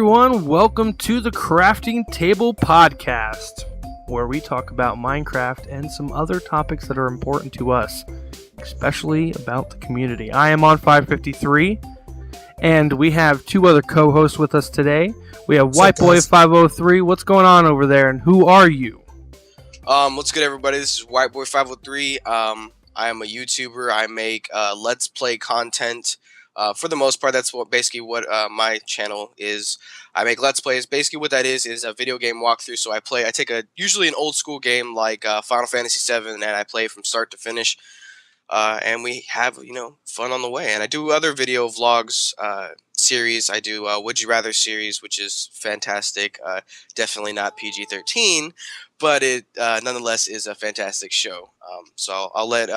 everyone. Welcome to the Crafting Table Podcast, where we talk about Minecraft and some other topics that are important to us, especially about the community. I am on 553, and we have two other co-hosts with us today. We have Whiteboy503. What's going on over there, and who are you? What's good, everybody? This is Whiteboy503. I am a YouTuber. I make Let's Play content. For the most part, that's basically what my channel is. I make Let's Plays. Basically, what that is a video game walkthrough. So I take usually an old school game like Final Fantasy VII, and I play from start to finish. And we have fun on the way. And I do other video vlogs series. I do Would You Rather series, which is fantastic. Definitely not PG-13, but it nonetheless is a fantastic show. So I'll let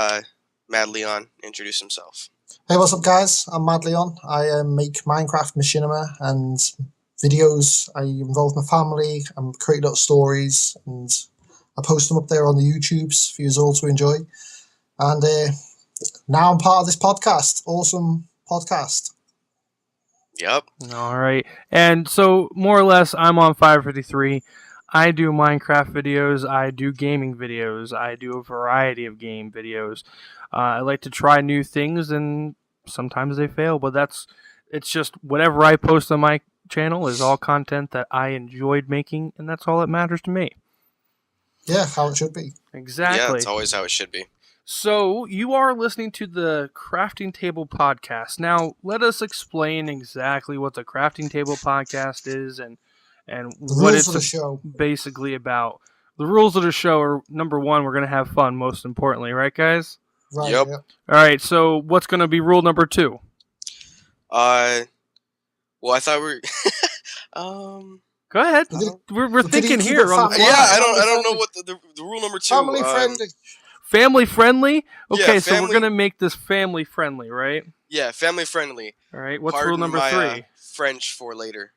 Mad Leon introduce himself. Hey, what's up, guys? I'm Mad Leon. I make Minecraft machinima and videos. I involve my family. I'm creating up stories, and I post them up there on the YouTubes for you all to enjoy. And now I'm part of this podcast. Awesome podcast. Yep. All right. And so, more or less, I'm on 553. I do Minecraft videos. I do gaming videos. I do a variety of game videos. I like to try new things, and sometimes they fail, but it's just whatever I post on my channel is all content that I enjoyed making, and that's all that matters to me. Yeah, how it should be. Exactly. Yeah, it's always how it should be. So, you are listening to the Crafting Table Podcast. Now, let us explain exactly what the Crafting Table Podcast is and what it's basically about. The rules of the show are, number one, we're going to have fun, most importantly, right, guys? Right, yep. Yeah. All right, so what's going to be rule number 2? Well, I thought we Go ahead. We're thinking here on the fly. Yeah, I don't know what the rule number 2. Family friendly. Family friendly? Okay, yeah, so we're going to make this family friendly, right? Yeah, family friendly. All right, what's rule number 3? French for later.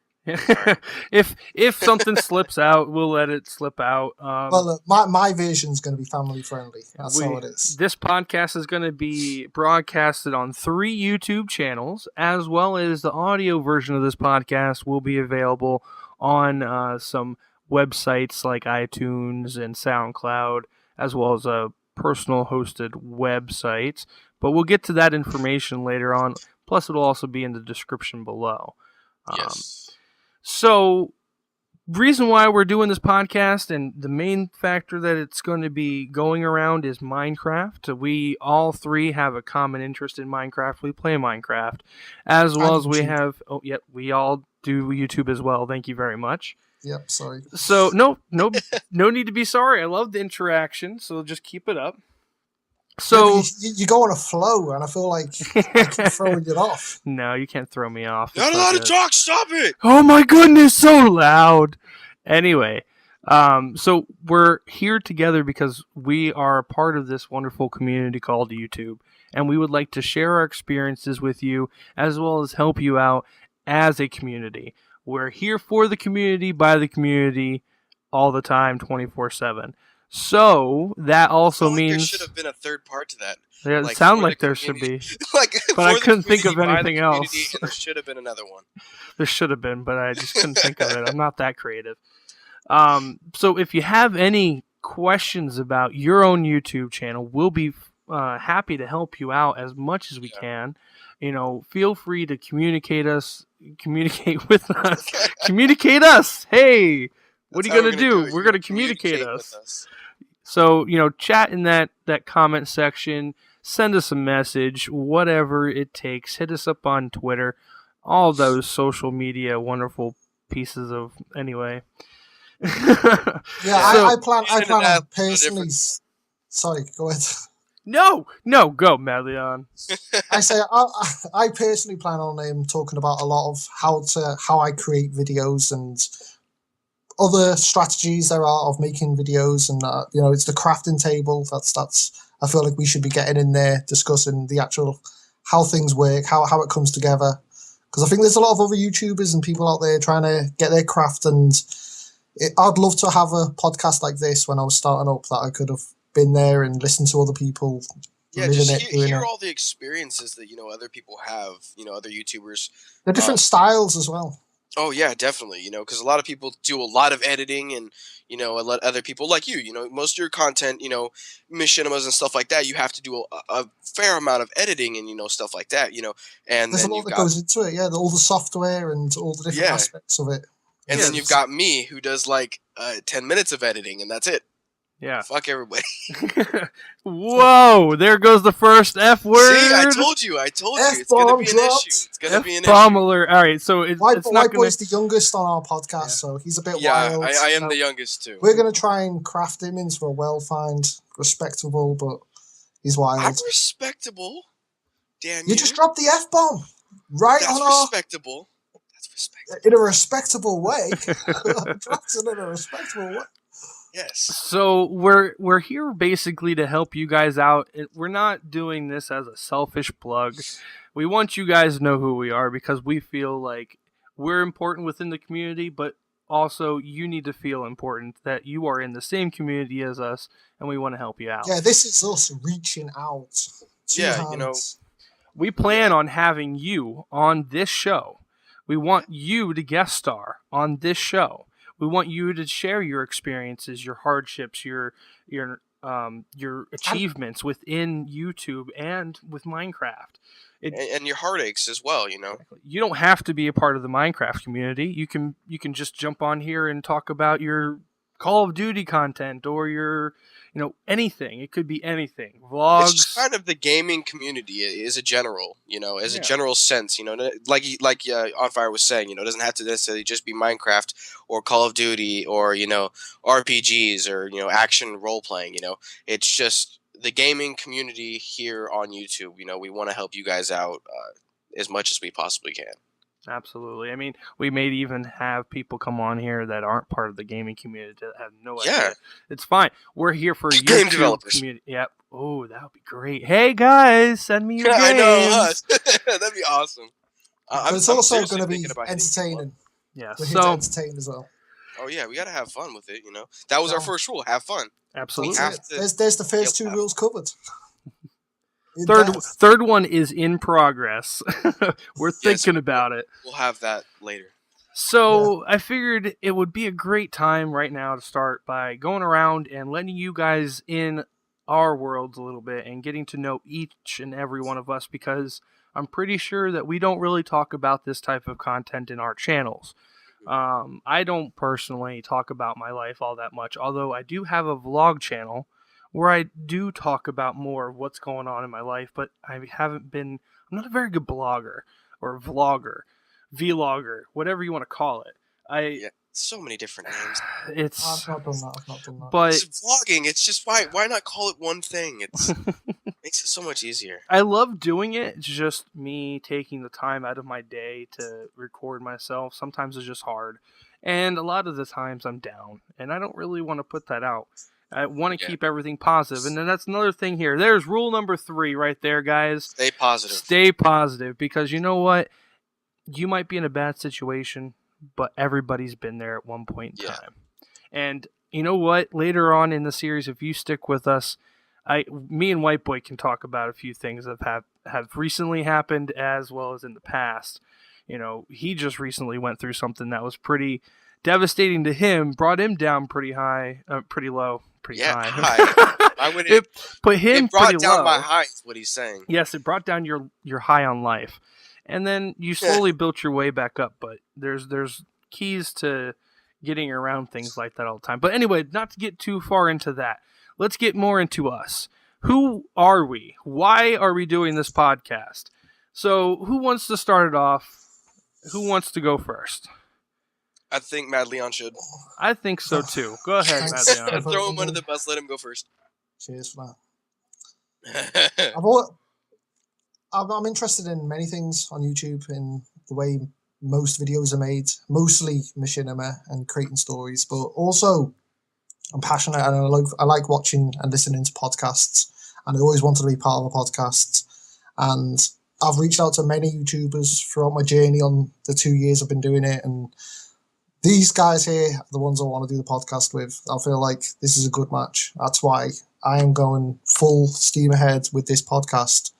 If something slips out, we'll let it slip out. Well, look, my version is going to be family friendly. That's how it is. This podcast is going to be broadcasted on 3 YouTube channels, as well as the audio version of this podcast will be available on some websites like iTunes and SoundCloud, as well as personal hosted websites. But we'll get to that information later on. Plus, it'll also be in the description below. Yes. So, reason why we're doing this podcast, and the main factor that it's going to be going around, is Minecraft. We all 3 have a common interest in Minecraft. We play Minecraft, as well as we have. Oh, yeah, we all do YouTube as well. Thank you very much. Yep. Sorry. So no need to be sorry. I love the interaction, so just keep it up. So you go on a flow, and I feel like I keep throwing it off. No, you can't throw me off. Not allowed to talk. Stop it! Oh my goodness, so loud. Anyway, so we're here together because we are a part of this wonderful community called YouTube, and we would like to share our experiences with you, as well as help you out as a community. We're here for the community, by the community, all the time, 24/7. So that also means there should have been a third part to that. Yeah, it sounds like there should be, but I couldn't think of anything else. There should have been another one. There should have been, but I just couldn't think of it. I'm not that creative. So if you have any questions about your own YouTube channel, we'll be happy to help you out as much as we can. Feel free to communicate with us. Communicate us. Hey, what are you gonna do? We're gonna communicate us. So, chat in that comment section, send us a message, whatever it takes. Hit us up on Twitter, all those social media wonderful pieces of, anyway. Yeah, so, I plan on personally... Sorry, go ahead. No, go, Mad Leon. I say I personally plan on talking about a lot of how I create videos and other strategies there are of making videos, and it's the crafting table. That's I feel like we should be getting in there, discussing the actual how things work, how it comes together. Because I think there's a lot of other YouTubers and people out there trying to get their craft, and I'd love to have a podcast like this when I was starting up, that I could have been there and listened to other people. Yeah, just hear all the experiences that other people have. Other YouTubers. They're different styles as well. Oh yeah, definitely. Because a lot of people do a lot of editing, and a lot other people like you. Most of your content, machinimas and stuff like that. You have to do a fair amount of editing and stuff like that. And There's a then lot you've that got goes into it. Yeah, all the software and all the different yeah, aspects of it. and then you've Yes. got me who does like 10 minutes of editing, and that's it. Yeah. Fuck everybody. Whoa! There goes the first F word. See, I told you. It's gonna F-bomb be an dropped. issue. It's gonna be an F-bomb issue. alert. All right, so it's White not gonna. Boy's the youngest on our podcast, Yeah. so he's a bit Yeah, wild. I am No, the youngest too. we're going to try and craft him into a well-found, respectable, but he's I'm wild. respectable, Daniel. You just dropped the F-bomb right That's on our... respectable. That's respectable. In a respectable way. Dropped it in a respectable way. Yes. So we're here basically to help you guys out. We're not doing this as a selfish plug. We want you guys to know who we are because we feel like we're important within the community, but also you need to feel important that you are in the same community as us, and we want to help you out. Yeah, this is us reaching out. Two Yeah, hands. We plan on having you on this show. We want you to guest star on this show. We want you to share your experiences, your hardships, your achievements within YouTube and with Minecraft. and your heartaches as well. You don't have to be a part of the Minecraft community. You can just jump on here and talk about your Call of Duty content or your anything. It could be anything. Vlogs. It's just kind of the gaming community is a general, as a Yeah. general sense, like On Fire was saying, it doesn't have to necessarily just be Minecraft or Call of Duty or RPGs or action role playing. It's just the gaming community here on YouTube. We want to help you guys out as much as we possibly can. Absolutely. I mean, we may even have people come on here that aren't part of the gaming community that have no Yeah. idea. It's fine. We're here for Game YouTube developers. community. Yep. Oh, that would be great. Hey guys, send me your games. I know us. That'd be awesome. But it's also seriously going to be thinking about hitting people up. entertaining. Yeah. We're here to So entertain as well. Oh yeah, we gotta have fun with it. That was our Yeah. first rule: have fun. absolutely. have That's to- it. There's the first Yeah, two rules covered. In Third depth. third one is in progress. We're thinking about it. We'll have that later. So I figured it would be a great time right now to start by going around and letting you guys in our worlds a little bit and getting to know each and every one of us because I'm pretty sure that we don't really talk about this type of content in our channels. I don't personally talk about my life all that much, although I do have a vlog channel where I do talk about more of what's going on in my life, but I'm not a very good blogger or vlogger, vlogger, whatever you want to call it. Yeah, so many different names. It's, I've not done that. but It's vlogging. It's just why not call it one thing? It's makes it so much easier. I love doing it. It's just me taking the time out of my day to record myself. Sometimes it's just hard. And a lot of the times I'm down. And I don't really want to put that out. I want to keep everything positive. And then that's another thing here. There's rule number 3 right there, guys. Stay positive. Stay positive. Because you know what? You might be in a bad situation, but everybody's been there at one point in time. And you know what? Later on in the series, if you stick with us, me and White Boy can talk about a few things that have recently happened as well as in the past. He just recently went through something that was pretty devastating to him, brought him down pretty high, pretty low, pretty high. High. It put him It brought pretty down low. my height. Is what he's saying. Yes, it brought down your high on life, and then you slowly built your way back up. But there's keys to getting around things like that all the time. But anyway, not to get too far into that. Let's get more into us. Who are we? Why are we doing this podcast? So, who wants to start it off? Who wants to go first? I think Mad Leon should. I think so too. Go ahead, Matt Thanks. Leon. Throw him under the bus. Let him go first. Cheers for that. I'm interested in many things on YouTube in the way most videos are made, mostly machinima and creating stories, but also I'm passionate and I like watching and listening to podcasts, and I always wanted to be part of a podcast. And I've reached out to many YouTubers throughout my journey on the 2 years I've been doing it, and these guys here are the ones I want to do the podcast with. I feel like this is a good match. That's why I am going full steam ahead with this podcast.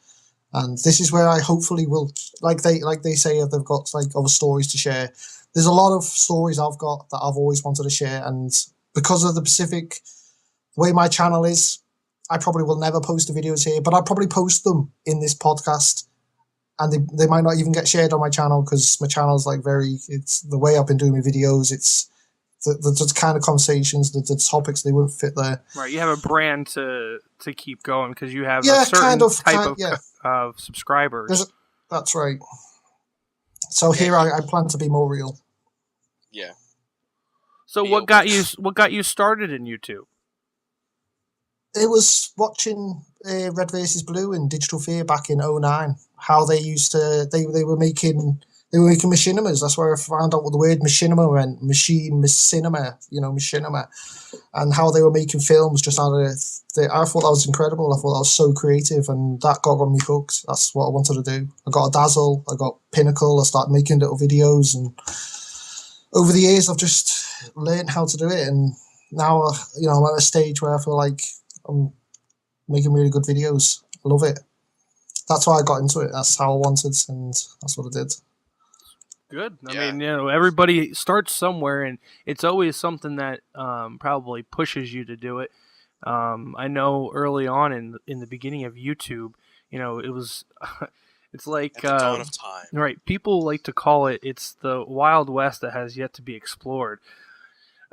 And this is where I hopefully will, like they say, they've got like other stories to share. there's a lot of stories I've got that I've always wanted to share, and because of the specific way my channel is, I probably will never post the videos here, but I'll probably post them in this podcast, and they might not even get shared on my channel because my channel's like it's the way I've been doing my videos. It's the kind of conversations, the topics, they wouldn't fit there. Right, you have a brand to keep going because you have a Yeah, certain type of yeah. of subscribers. That's right. So here I plan to be more real. Yeah. So what got you started in YouTube? It was watching Red versus Blue and Digital Fear back in 2009. How they used to they were making machinimas. That's where I found out what the word machinima meant. Machinima, machinima, and how they were making films just out of I thought that was incredible. I thought that was so creative, and that got me hooked. That's what I wanted to do. I got a Dazzle, I got Pinnacle, I started making little videos, and over the years I've just learned how to do it, and now I'm at a stage where I feel like I'm making really good videos. I love it. That's why I got into it. That's how I wanted, and that's what I did. Good. I mean, everybody starts somewhere, and it's always something that probably pushes you to do it. I know early on in the beginning of YouTube, it was it's like at the dawn of time. Right. People like to call it's the Wild West that has yet to be explored.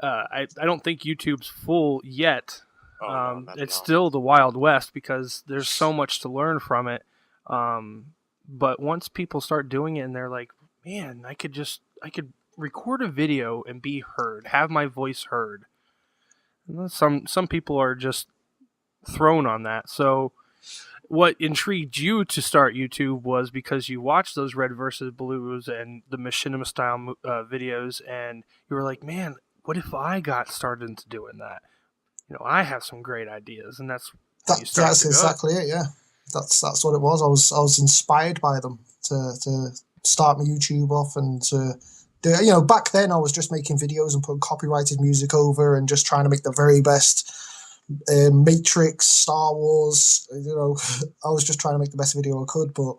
I don't think YouTube's full yet. No, it's still the Wild West because there's so much to learn from it. But once people start doing it and they're like, man, I could record a video and be heard, have my voice heard. And some people are just thrown on that. So what intrigued you to start YouTube was because you watched those Red versus Blues and the Machinima style videos, and you were like, man, what if I got started into doing that? I have some great ideas, and that's exactly it. Yeah, that's what it was. I was inspired by them to start my YouTube off and to do. Back then I was just making videos and putting copyrighted music over and just trying to make the very best Matrix, Star Wars. I was just trying to make the best video I could. But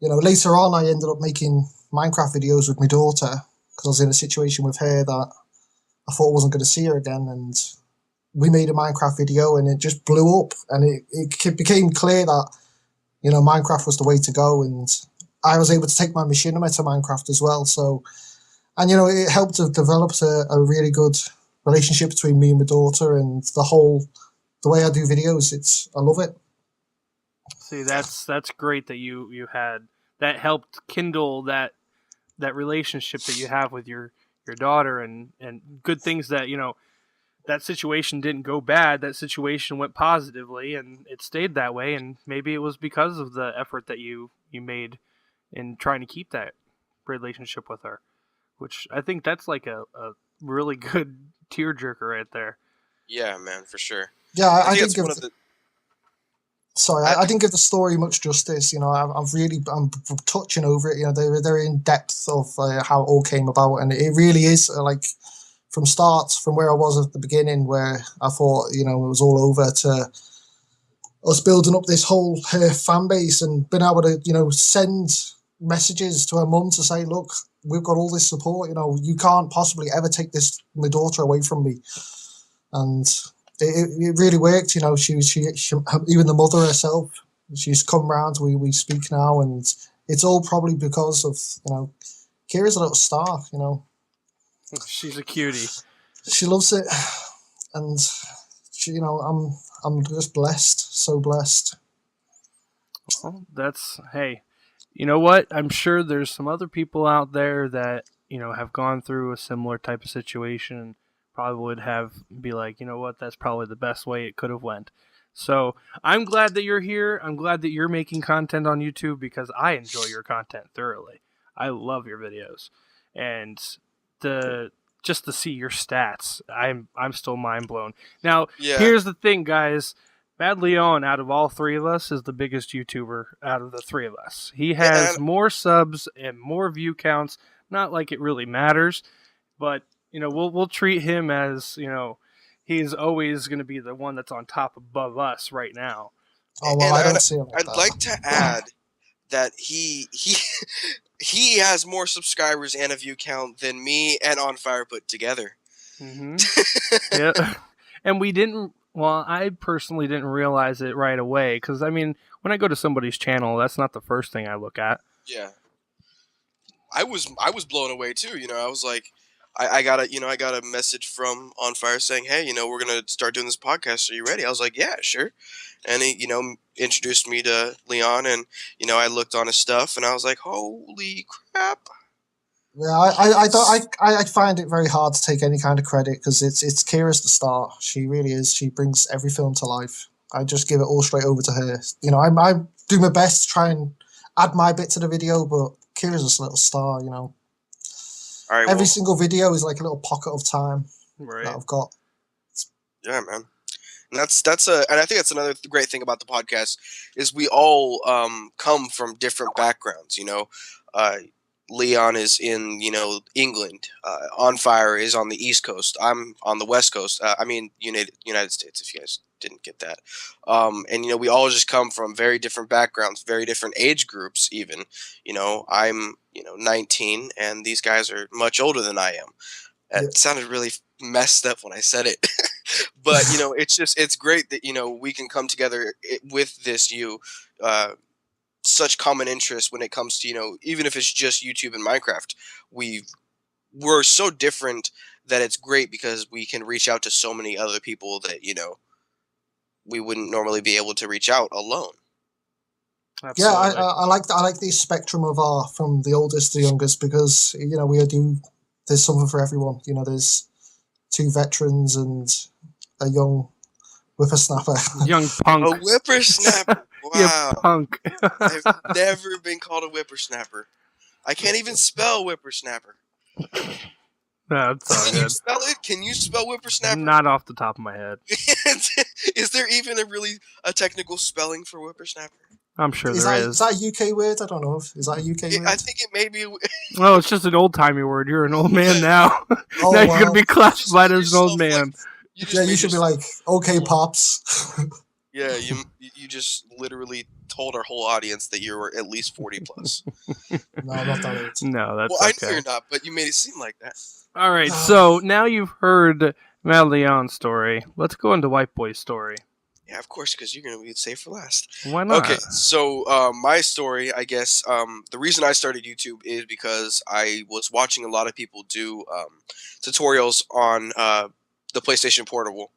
later on, I ended up making Minecraft videos with my daughter because I was in a situation with her that I thought I wasn't going to see her again, and we made a Minecraft video and it just blew up, and it became clear that Minecraft was the way to go, and I was able to take my machinima to Minecraft as well. So, and it helped to develop a really good relationship between me and my daughter, and the way I do videos. I love it. See, that's great that you had that helped kindle that relationship that you have with your daughter, and good things that that situation didn't go bad. That situation went positively, and it stayed that way. And maybe it was because of the effort that you made in trying to keep that relationship with her, which I think that's like a really good tearjerker right there. Yeah, man, for sure. Yeah, I didn't give I didn't give the story much justice. I'm touching over it. They're in depth of how it all came about, and it really is like from where I was at the beginning, where I thought it was all over, to us building up this whole fan base and being able to send messages to her mum to say, look, we've got all this support. You can't possibly ever take my daughter away from me, and it really worked. She even the mother herself, she's come round. We speak now, and it's all probably because of Kira's a little star. She's a cutie. She loves it, and I'm just blessed, so blessed. Well, hey, you know what? I'm sure there's some other people out there that have gone through a similar type of situation, and probably would be like, you know what? That's probably the best way it could have went. So I'm glad that you're here. I'm glad that you're making content on YouTube because I enjoy your content thoroughly. I love your videos, and just to see your stats, I'm still mind blown. Now, Here's the thing, guys. Bad Leon, out of all three of us, is the biggest YouTuber out of the three of us. He has more subs and more view counts. Not like it really matters, but we'll treat him as he's always going to be the one that's on top above us right now. Oh well, I don't see him like I'd like to add that he he has more subscribers and a view count than me and On Fire put together. Mm-hmm. Yeah. And we didn't. Well, I personally didn't realize it right away because I mean, when I go to somebody's channel, that's not the first thing I look at. Yeah, I was blown away too. I was like, I got a message from On Fire saying, hey, we're gonna start doing this podcast. Are you ready? I was like, yeah, sure. And he, introduced me to Leon, and I looked on his stuff, and I was like, holy crap. Yeah, I don't I find it very hard to take any kind of credit because it's Kira's the star. She really is. She brings every film to life. I just give it all straight over to her. I do my best to try and add my bit to the video, but Kira's just a little star. All right, Every well, single video is like a little pocket of time that Right. I've got. yeah, man. And and I think that's another great thing about the podcast is we all come from different backgrounds. Uh, Leon is in England. On Fire is on the East Coast. I'm on the West Coast. I mean United States. If you guys didn't get that, and we all just come from very different backgrounds, very different age groups. Even I'm 19, and these guys are much older than I am. Yeah, It sounded really messed up when I said it, but it's great that we can come together with this uh, such common interests when it comes to even if it's just YouTube and Minecraft. We're so different that it's great because we can reach out to so many other people that we wouldn't normally be able to reach out alone. yeah. Absolutely. I like the spectrum of art from the oldest to the youngest because we do. There's something for everyone. There's two veterans and a young whippersnapper. Young punk. A whippersnapper. Yeah, Wow. punk. I've never been called a whippersnapper. I can't even spell whippersnapper. That's all Can you good. spell it? Can you spell whippersnapper? Not off the top of my head. Is there even a technical spelling for whippersnapper? I'm sure Is there is that a UK word? I don't know. Is that a UK word? I think it may be. Oh, it's just an old timey word. You're an old man now. Oh, now you're wow. gonna be classified as an old yourself, man. just Yeah, you made should be yourself- like, okay, pops. Yeah, you just literally told our whole audience that you were at least 40 plus. No, I'm not that old. No, that's Well, I know okay. you're not, but you made it seem like that. All right, so now you've heard Matt Leon's story. Let's go into White Boy's story. Yeah, of course, because you're gonna be safe for last. Why not? Okay, so my story, I guess, the reason I started YouTube is because I was watching a lot of people do tutorials on the PlayStation Portable,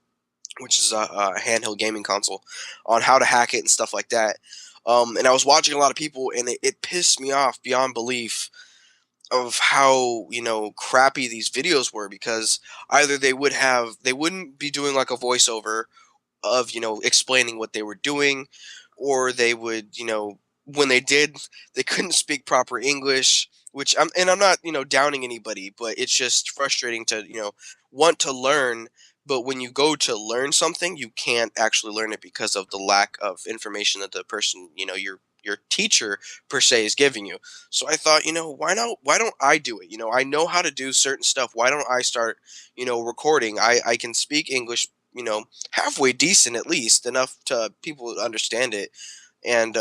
which is a handheld gaming console, on how to hack it and stuff like that. And I was watching a lot of people, and it pissed me off beyond belief of how crappy these videos were because either they wouldn't be doing like a voiceover of explaining what they were doing, or they would when they did, they couldn't speak proper English, which I'm not downing anybody, but it's just frustrating to want to learn, but when you go to learn something you can't actually learn it because of the lack of information that the person your teacher per se is giving you. So I thought, why don't I do it? I know how to do certain stuff. Why don't I start recording? I can speak English halfway decent, at least enough to people to understand it. And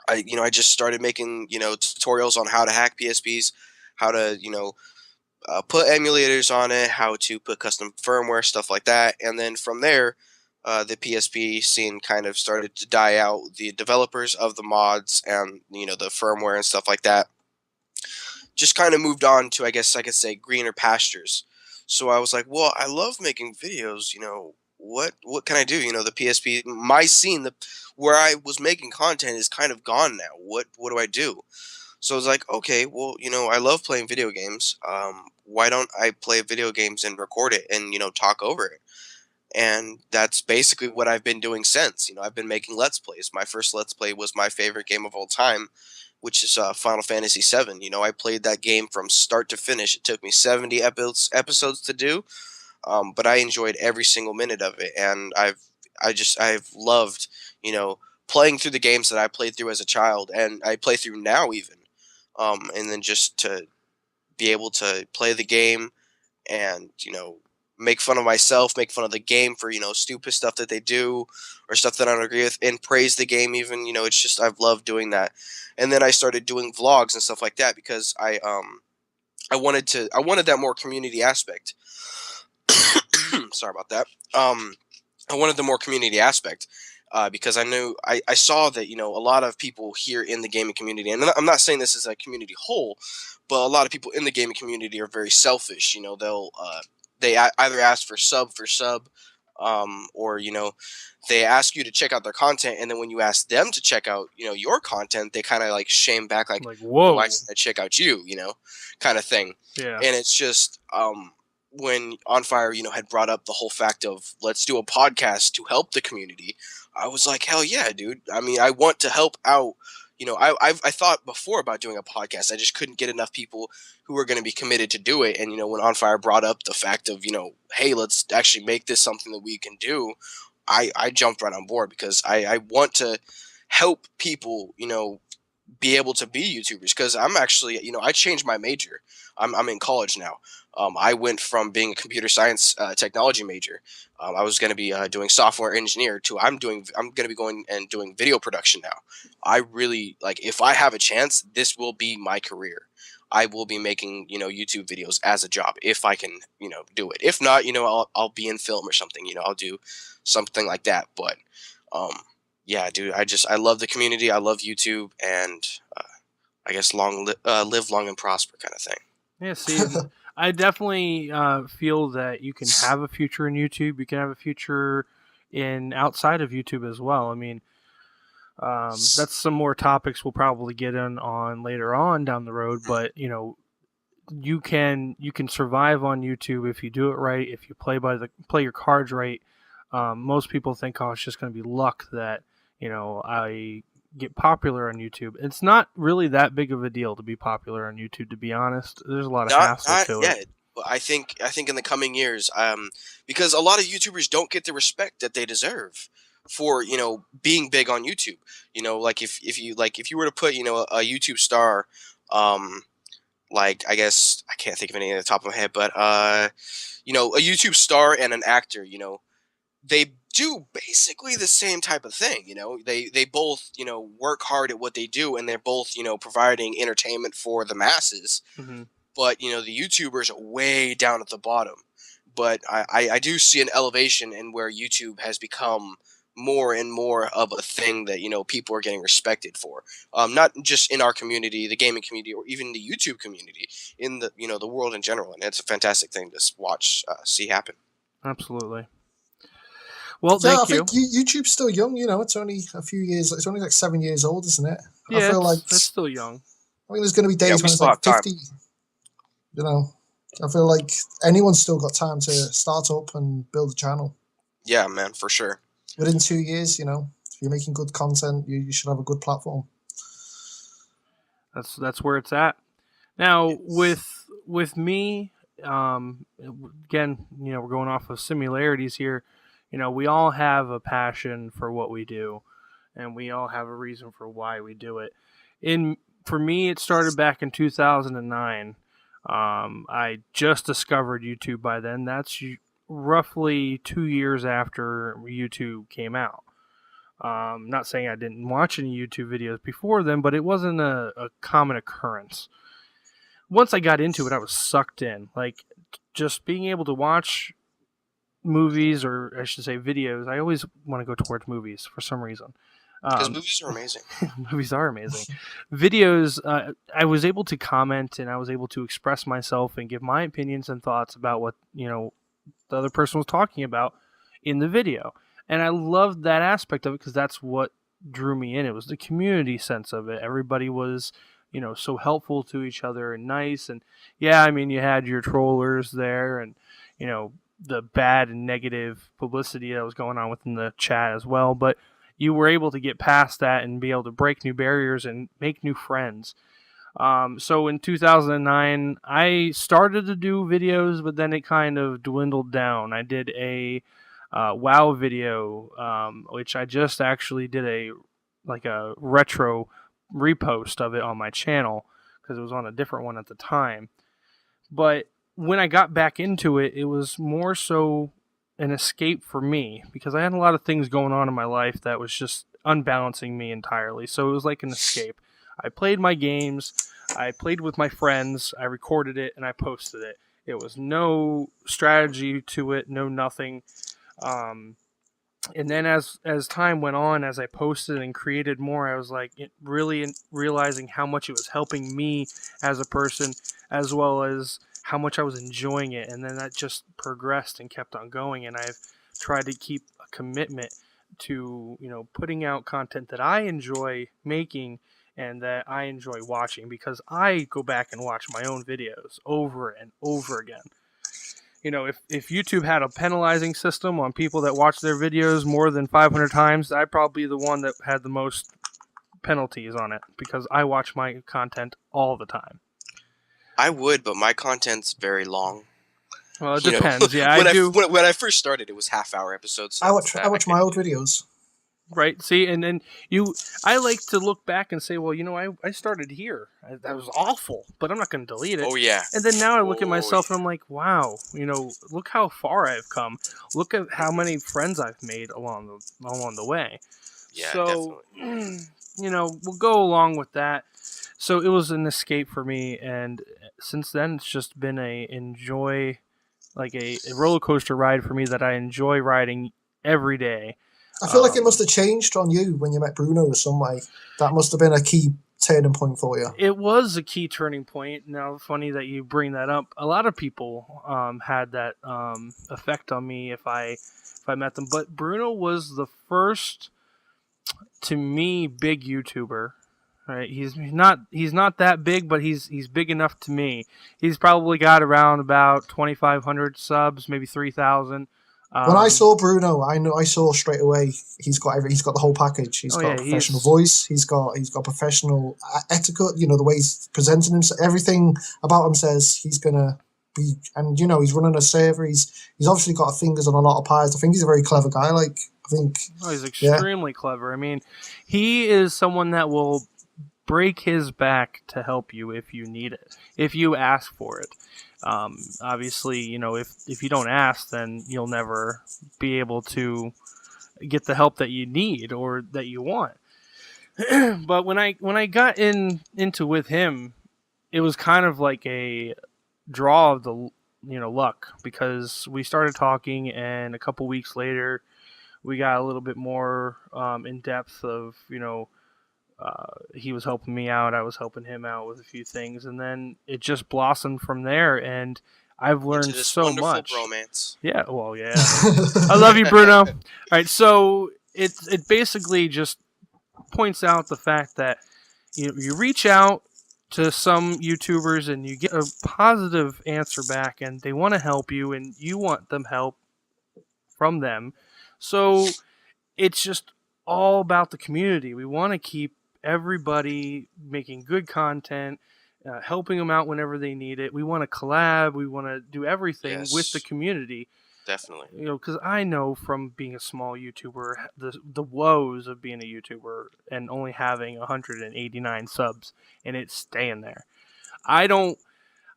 I just started making tutorials on how to hack PSPs, how to put emulators on it, how to put custom firmware, stuff like that. And then from there, the PSP scene kind of started to die out. The developers of the mods and the firmware and stuff like that just kind of moved on to, I guess I could say, greener pastures. So I was like, well, I love making videos. What can I do? The PSP, my scene, where I was making content is kind of gone now. What do I do? So I was like, okay, well, I love playing video games. Why don't I play video games and record it and talk over it? And that's basically what I've been doing since. I've been making Let's Plays. My first Let's Play was my favorite game of all time, which is Final Fantasy VII. I played that game from start to finish. It took me 70 episodes to do, but I enjoyed every single minute of it, and I've loved playing through the games that I played through as a child, and I play through now even, and then just to be able to play the game and make fun of myself, make fun of the game for, stupid stuff that they do or stuff that I don't agree with, and praise the game even. It's just I've loved doing that. And then I started doing vlogs and stuff like that because I wanted that more community aspect. Sorry about that. I wanted the more community aspect because I saw that a lot of people here in the gaming community, and I'm not saying this is a community whole, but a lot of people in the gaming community are very selfish. They either ask for sub, or they ask you to check out their content, and then when you ask them to check out your content, they kind of like shame back, like, Like, well, whoa. why should I check out you, kind of thing. Yeah. And it's just when On Fire, had brought up the whole fact of let's do a podcast to help the community, I was like, hell yeah, dude. I mean, I want to help out. I thought before about doing a podcast. I just couldn't get enough people who were going to be committed to do it. And when On Fire brought up the fact of hey, let's actually make this something that we can do, I jumped right on board because I want to help people be able to be YouTubers, because I'm actually, I changed my major. I'm in college now. I went from being a computer science technology major. I was going to be doing software engineer to I'm going to be going and doing video production now. I really if I have a chance, this will be my career. I will be making YouTube videos as a job if I can do it. If not, I'll be in film or something. I'll do something like that. But yeah, dude, I love the community. I love YouTube, and I guess live long and prosper kind of thing. Yeah, see, I definitely feel that you can have a future in YouTube. You can have a future in outside of YouTube as well. I mean, that's some more topics we'll probably get in on later on down the road. But you can survive on YouTube if you do it right. If you play your cards right. Most people think, oh, it's just going to be luck that I get popular on YouTube. It's not really that big of a deal to be popular on YouTube, to be honest. There's a lot of hassle to it. But I think in the coming years, because a lot of YouTubers don't get the respect that they deserve for being big on YouTube. Like if you were to put a YouTube star, I guess I can't think of any at the top of my head, but a YouTube star and an actor, they do basically the same type of thing. They both work hard at what they do, and they're both providing entertainment for the masses. Mm-hmm. But the YouTubers are way down at the bottom. But I do see an elevation in where YouTube has become more and more of a thing that people are getting respected for. Not just in our community, the gaming community, or even the YouTube community, in the the world in general. And it's a fantastic thing to watch, see happen. Absolutely. Well, yeah, thank you. I think YouTube's still young. It's only a few years. It's only like 7 years old, isn't it? Yeah, I feel like it's still young. I mean, there's going to be days when it's like 50. I feel like anyone's still got time to start up and build a channel. Yeah, man, for sure. Within 2 years, if you're making good content, you should have a good platform. That's where it's at. Now, with me, again, we're going off of similarities here. We all have a passion for what we do, and we all have a reason for why we do it. For me, it started back in 2009. I just discovered YouTube by then. That's roughly 2 years after YouTube came out. Not saying I didn't watch any YouTube videos before then, but it wasn't a common occurrence. Once I got into it, I was sucked in. Like, just being able to watch movies, or I should say videos. I always want to go towards movies for some reason. Because movies are amazing. Movies are amazing. Videos, I was able to comment, and I was able to express myself and give my opinions and thoughts about what the other person was talking about in the video. And I loved that aspect of it because that's what drew me in. It was the community sense of it. Everybody was so helpful to each other and nice. And yeah, I mean, you had your trollers there, and the bad and negative publicity that was going on within the chat as well, but you were able to get past that and be able to break new barriers and make new friends. So in 2009, I started to do videos, but then it kind of dwindled down. I did a WoW video, which I just actually did a retro repost of it on my channel because it was on a different one at the time. But when I got back into it, it was more so an escape for me because I had a lot of things going on in my life that was just unbalancing me entirely. So it was like an escape. I played my games, I played with my friends, I recorded it, and I posted it. It was no strategy to it, no nothing. Um, and then as time went on, as I posted and created more, I was like really realizing how much it was helping me as a person, as well as how much I was enjoying it. And then that just progressed and kept on going. And I've tried to keep a commitment to putting out content that I enjoy making and that I enjoy watching, because I go back and watch my own videos over and over again. If YouTube had a penalizing system on people that watch their videos more than 500 times, I'd probably be the one that had the most penalties on it because I watch my content all the time. I would, but my content's very long. Well, it You know, depends. Yeah, when I do. when I first started, it was half-hour episodes. So I watch my old videos. Right. See, and then I like to look back and say, well, I started here. That was awful, but I'm not going to delete it. Oh yeah. And then now I look at Oh, myself yeah. and I'm like, wow, look how far I've come. Look at how many friends I've made along the way. Yeah, So, definitely. we'll go along with that. So it was an escape for me, and since then it's just been like a roller coaster ride for me that I enjoy riding every day. I feel like it must have changed on you when you met Bruno in some way. That must have been a key turning point for you. It was a key turning point. Now, funny that you bring that up. A lot of people had that effect on me if I met them, but Bruno was the first, to me, big YouTuber. Right? He's not that big, but he's big enough to me. He's probably got around about 2,500 subs, maybe 3,000. When I saw Bruno, I saw straight away he's got the whole package. He's got a professional voice. He's got professional etiquette. The way he's presenting himself, everything about him says he's gonna be. And he's running a server. He's obviously got fingers on a lot of pies. I think he's a very clever guy. Like I think. Oh, he's extremely clever. I mean, he is someone that will break his back to help you if you need it, if you ask for it. Obviously, if you don't ask, then you'll never be able to get the help that you need or that you want. But when I got into with him, it was kind of like a draw of the luck, because we started talking, and a couple weeks later, we got a little bit more in depth of he was helping me out, I was helping him out with a few things, and then it just blossomed from there. And I've learned Into this so wonderful much. bromance. Yeah, well, yeah. I love you, Bruno. All right, so it basically just points out the fact that you reach out to some YouTubers and you get a positive answer back, and they want to help you, and you want them help from them. So it's just all about the community. We want to keep everybody making good content, helping them out whenever they need it. We want to collab. We want to do everything with the community. Definitely. Because I know from being a small YouTuber the woes of being a YouTuber and only having 189 subs and it's staying there. I'm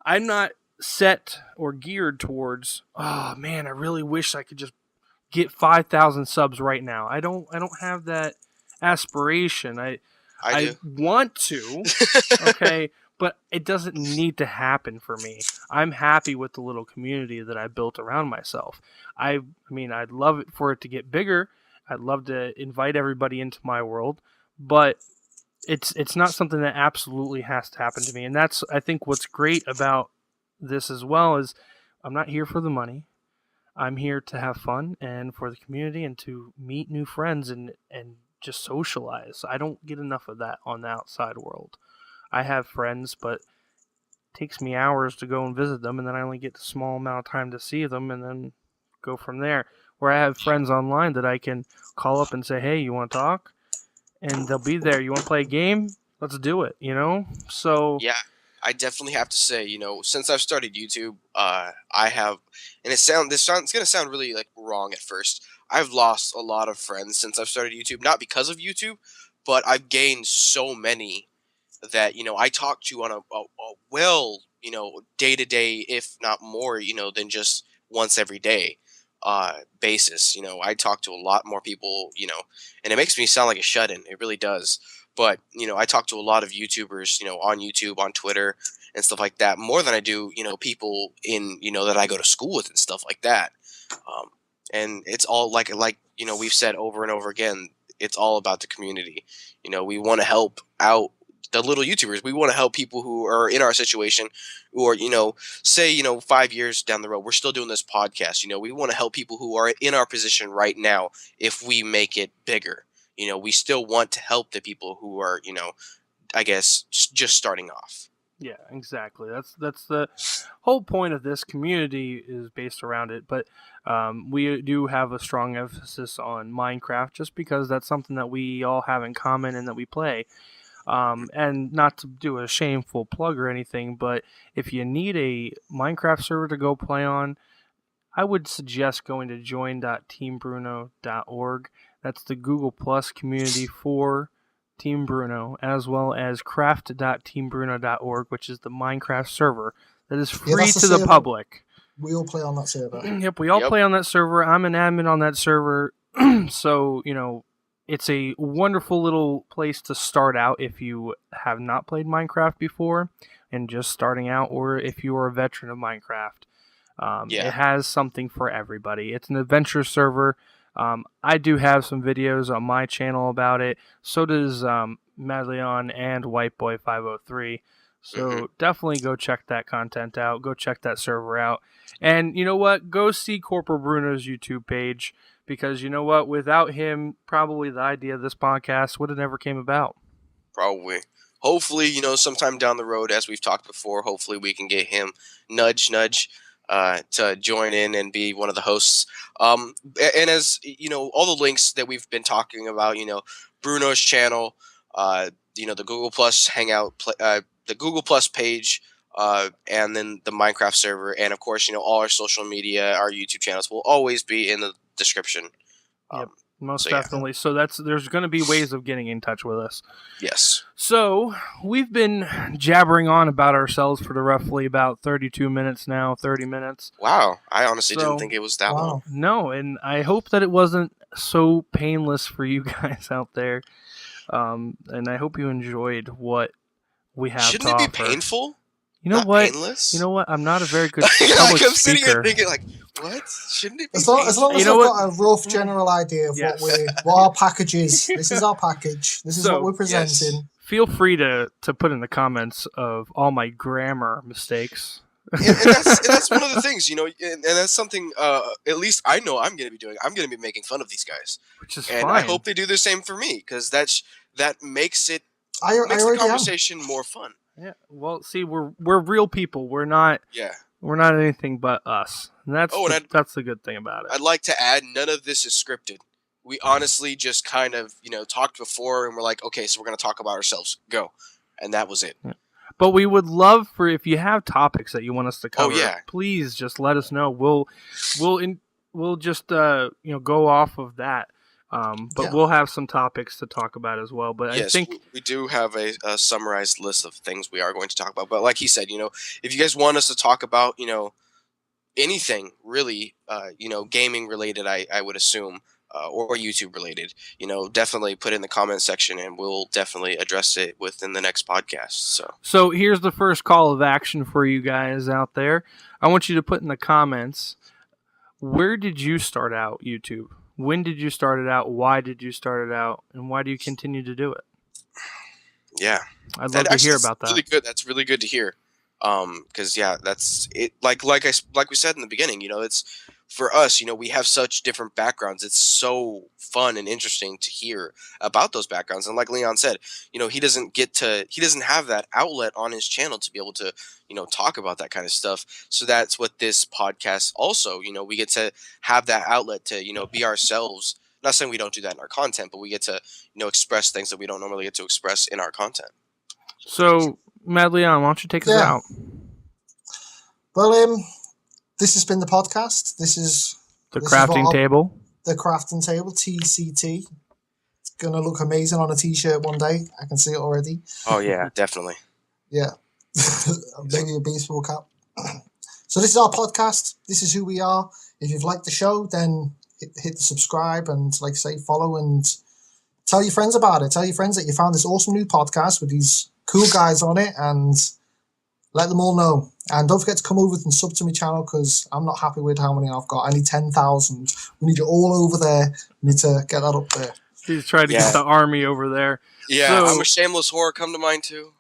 not set or geared towards, oh man, I really wish I could just get 5,000 subs right now. I don't have that aspiration. I want to, okay, but it doesn't need to happen for me. I'm happy with the little community that I built around myself. I mean, I'd love it for it to get bigger. I'd love to invite everybody into my world, but it's not something that absolutely has to happen to me. And that's, I think, what's great about this as well is I'm not here for the money. I'm here to have fun and for the community and to meet new friends and just socialize. I don't get enough of that on the outside world. I have friends, but it takes me hours to go and visit them, and then I only get a small amount of time to see them and then go from there. Where I have friends online that I can call up and say, hey, you want to talk? And they'll be there. You want to play a game? Let's do it, So yeah, I definitely have to say, since I've started YouTube, I have, and it's going to sound really like wrong at first. I've lost a lot of friends since I've started YouTube, not because of YouTube, but I've gained so many that, I talk to on a well, day to day, if not more, than just once every day basis. I talk to a lot more people, and it makes me sound like a shut-in. It really does. But I talk to a lot of YouTubers, on YouTube, on Twitter, and stuff like that, more than I do, people in that I go to school with and stuff like that. Um, and it's all like we've said over and over again. It's all about the community. We want to help out the little YouTubers. We want to help people who are in our situation, who are, say, 5 years down the road, we're still doing this podcast. We want to help people who are in our position right now if we make it bigger. We still want to help the people who are, I guess, just starting off. Yeah, exactly. That's the whole point of this community is based around it. But we do have a strong emphasis on Minecraft just because that's something that we all have in common and that we play. And not to do a shameful plug or anything, but if you need a Minecraft server to go play on, I would suggest going to join.teambruno.org. That's the Google Plus community for Team Bruno, as well as craft.teambruno.org, which is the Minecraft server that is free to the public. We all play on that server. Yep, we all play on that server. I'm an admin on that server. So, it's a wonderful little place to start out if you have not played Minecraft before and just starting out, or if you are a veteran of Minecraft. It has something for everybody. It's an adventure server. I do have some videos on my channel about it. So does Madleon and Whiteboy503. So definitely go check that content out. Go check that server out. And you know what? Go see Corporal Bruno's YouTube page. Because you know what? Without him, probably the idea of this podcast would have never came about. Probably. Hopefully, sometime down the road, as we've talked before, hopefully we can get him, nudge, to join in and be one of the hosts. And as, all the links that we've been talking about, Bruno's channel, the Google Plus Hangout, the Google Plus page, and then the Minecraft server. And, of course, all our social media, our YouTube channels will always be in the description. Yep, most definitely. So there's going to be ways of getting in touch with us. Yes. So we've been jabbering on about ourselves for roughly about 32 minutes now, 30 minutes. Wow. I honestly didn't think it was that long. No, and I hope that it wasn't so painless for you guys out there. And I hope you enjoyed what we have Shouldn't it be painful? You know not what? Painless? You know what? I'm not a very good public I'm sitting speaker. here thinking, what? Shouldn't it be as long as I've got a rough general idea of what our package is. This is our package. This is what we're presenting. Yes. Feel free to put in the comments of all my grammar mistakes. and that's one of the things, and that's something, at least I know I'm going to be doing. I'm going to be making fun of these guys. Which is fine. And I hope they do the same for me, because that makes it makes the conversation more fun. Yeah, well, see, we're real people. We're not anything but us. And that's the good thing about it. I'd like to add, none of this is scripted. We honestly just kind of, talked before, and we're like, okay, so we're going to talk about ourselves. Go. And that was it. Yeah. But we would love for, if you have topics that you want us to cover, please just let us know. We'll just go off of that. But we'll have some topics to talk about as well. But yes, I think we do have a summarized list of things we are going to talk about. But like he said, if you guys want us to talk about, anything really, gaming related, I would assume, or YouTube related, definitely put it in the comment section, and we'll definitely address it within the next podcast. So here's the first call of action for you guys out there. I want you to put in the comments, where did you start out YouTube? When did you start it out? Why did you start it out? And why do you continue to do it? Yeah. I'd love to hear about that. Really good. That's really good to hear. Because that's it. Like we said in the beginning, it's for us. We have such different backgrounds. It's so fun and interesting to hear about those backgrounds. And like Leon said, he doesn't have that outlet on his channel to be able to, talk about that kind of stuff. So that's what this podcast also, we get to have that outlet to, be ourselves. Not saying we don't do that in our content, but we get to, express things that we don't normally get to express in our content. So, Mad Leon, why don't you take us out? Well, this has been the podcast. This is the crafting table. The crafting table, TCT. It's going to look amazing on a t-shirt one day. I can see it already. Oh, yeah, definitely. Yeah. Maybe a baseball cap. So this is our podcast. This is who we are. If you've liked the show, then hit the subscribe and, like I say, follow and tell your friends about it. Tell your friends that you found this awesome new podcast with these cool guys on it, and let them all know. And don't forget to come over and sub to my channel, because I'm not happy with how many I've got. I need 10,000. We need you all over there. We need to get that up there. He's trying to get the army over there. Yeah, So, I'm a shameless whore. Come to mine too.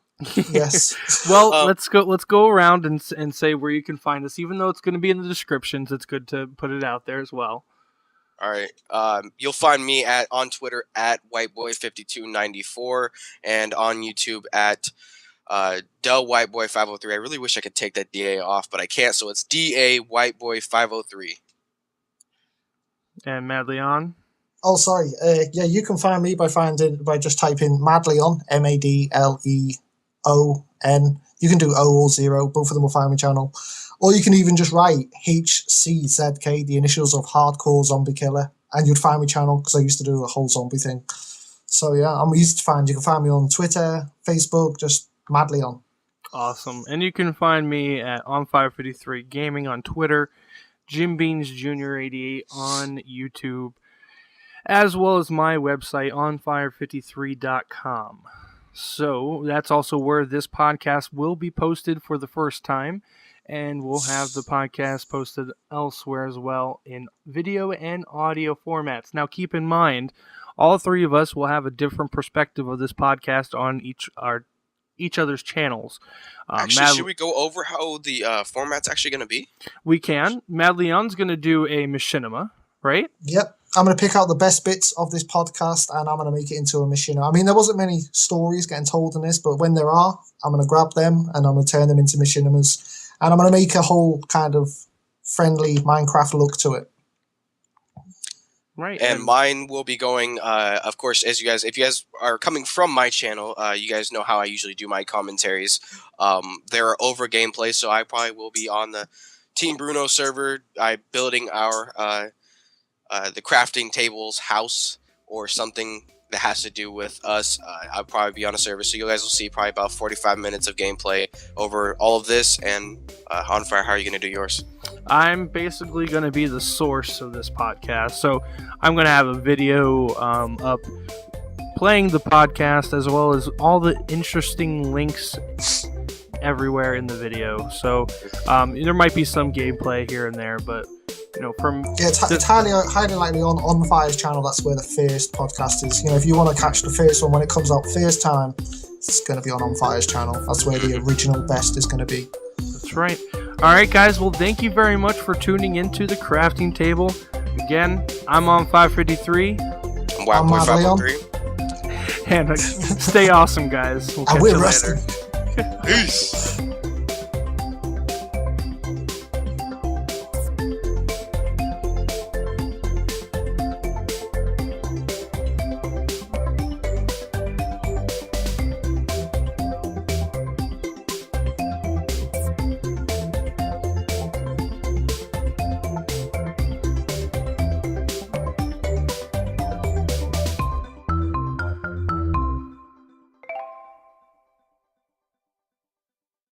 Yes. Well, let's go around and say where you can find us. Even though it's going to be in the descriptions, it's good to put it out there as well. All right. You'll find me on Twitter at whiteboy5294 and on YouTube at DellWhiteboy503. I really wish I could take that DA off, but I can't. So it's DA Whiteboy503. And Madleon. Oh, sorry. Yeah, you can find me by just typing Madleon, Madleon. You can do O or 0. Both of them will find my channel. Or you can even just write HCZK, the initials of Hardcore Zombie Killer, and you'd find my channel, because I used to do a whole zombie thing. So yeah, I'm easy to find. You can find me on Twitter, Facebook, just Madleon. Awesome. And you can find me at On553 Gaming on Twitter, Jim Beans Jr. 88 on YouTube, as well as my website, onfire53.com. So that's also where this podcast will be posted for the first time, and we'll have the podcast posted elsewhere as well in video and audio formats. Now, keep in mind, all three of us will have a different perspective of this podcast on each other's channels. Actually, should we go over how the format's actually going to be? We can. Madleon's going to do a machinima, right? Yep. I'm going to pick out the best bits of this podcast, and I'm going to make it into a machinima. I mean, there wasn't many stories getting told in this, but when there are, I'm going to grab them and I'm going to turn them into machinimas. And I'm going to make a whole kind of friendly Minecraft look to it. Right. And mine will be going, of course, if you guys are coming from my channel, you guys know how I usually do my commentaries. They're over gameplay, so I probably will be on the Team Bruno server, building our the crafting table's house or something that has to do with us. I'll probably be on a server, so you guys will see probably about 45 minutes of gameplay over all of this. And On Fire, how are you going to do yours? I'm basically going to be the source of this podcast, so I'm going to have a video up playing the podcast, as well as all the interesting links everywhere in the video. So there might be some gameplay here and there, but it's highly likely on Fire's channel. That's where the first podcast is. If you want to catch the first one when it comes out first time, it's going to be on Fire's channel. That's where the original best is going to be. That's right. All right, guys. Well, thank you very much for tuning into the crafting table. Again, I'm on 553. I'm Whiteboy 503. And stay awesome, guys. We'll catch we're you resting. Peace.